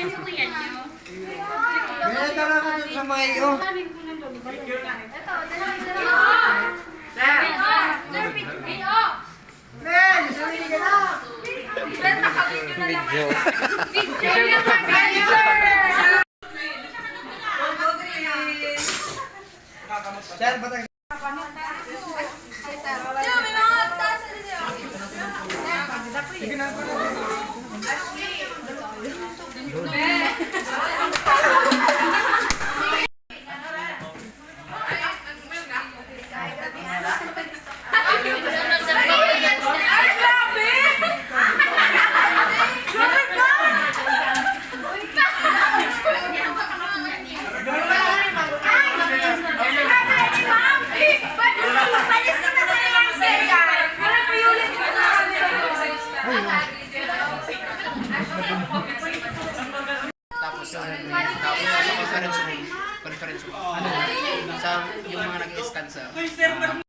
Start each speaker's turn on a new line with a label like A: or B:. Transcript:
A: Ganyan talaga sa mga iyo. Sir, batang. Sige na.
B: Tapos sa conference room. Sa yung mga nag-scan sa